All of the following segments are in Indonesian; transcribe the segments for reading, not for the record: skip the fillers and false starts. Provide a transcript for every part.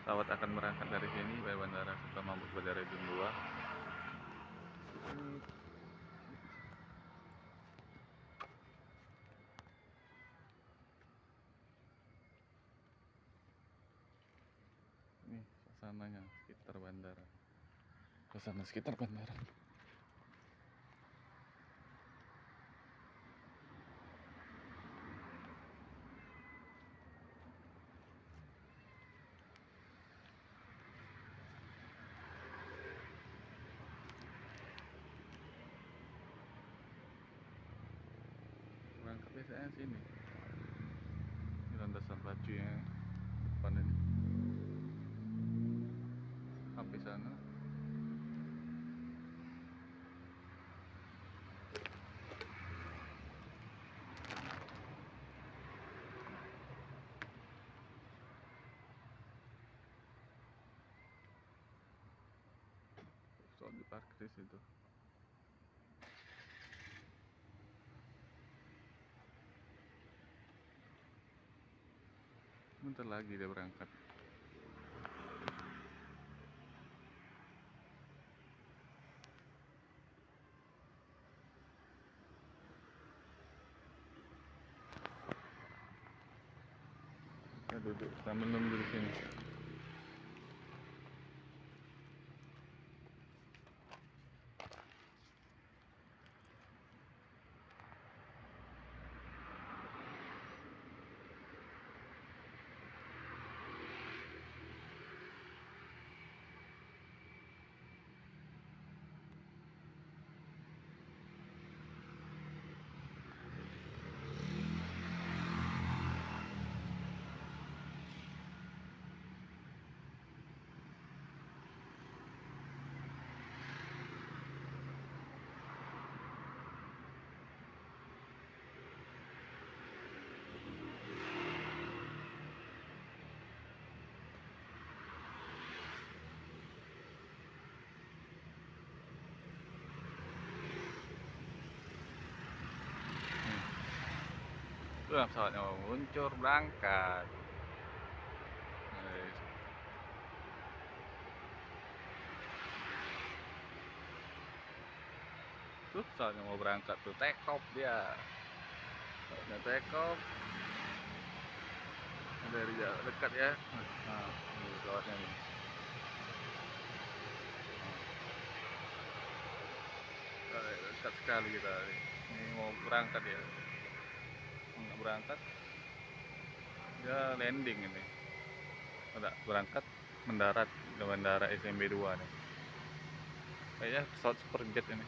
Pesawat akan berangkat dari sini dari Bandara Sultan Mahmud Badarudin II. Ini suasananya sekitar bandara. Suasana sekitar bandara. Berangkat biasanya sini. Ini landasan pacu yang depan ini. Sampai sana. Pesawat diparkir di situ. Bentar lagi dia berangkat. Kita duduk sambil nunggu di sini. Udah pesawatnya mau meluncur berangkat. Tuh pesawatnya mau berangkat tuh, take off dia. Pesawatnya take off. Dari jauh dekat ya. Nah, ini pesawatnya nih. Dekat sekali kita. Ini mau berangkat ya. Nggak berangkat. Dia landing ini. Udah berangkat mendarat di bandara SMB 2 nih. Kayaknya pesawat superjet ini.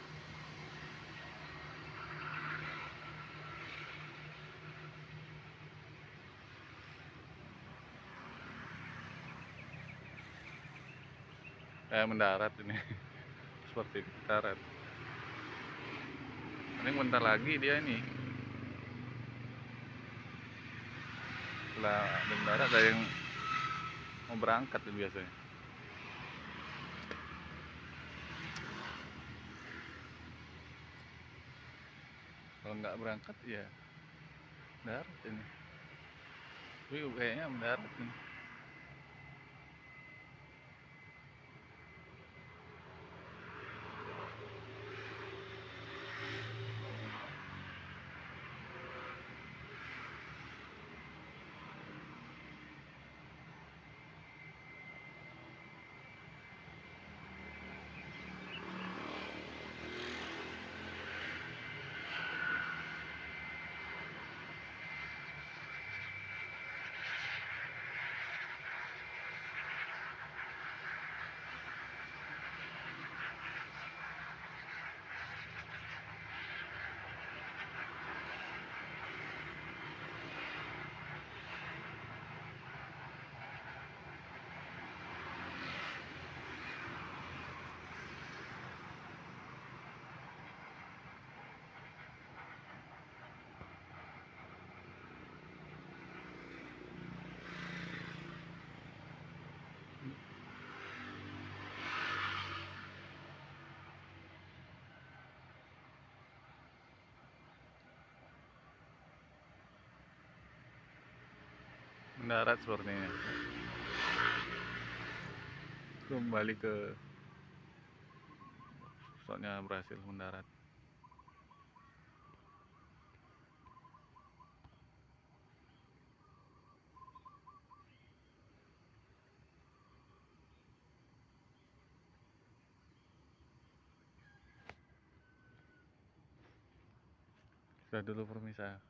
Kayak mendarat ini. Seperti mendarat. Paling bentar lagi dia ini. Setelah mendarat ada yang mau berangkat biasanya. Kalau nggak berangkat ya mendarat ini. Wih, kayaknya mendarat ini. Mendarat sepertinya. kembali ke pesawatnya berhasil mendarat. Sudah dulu permisah.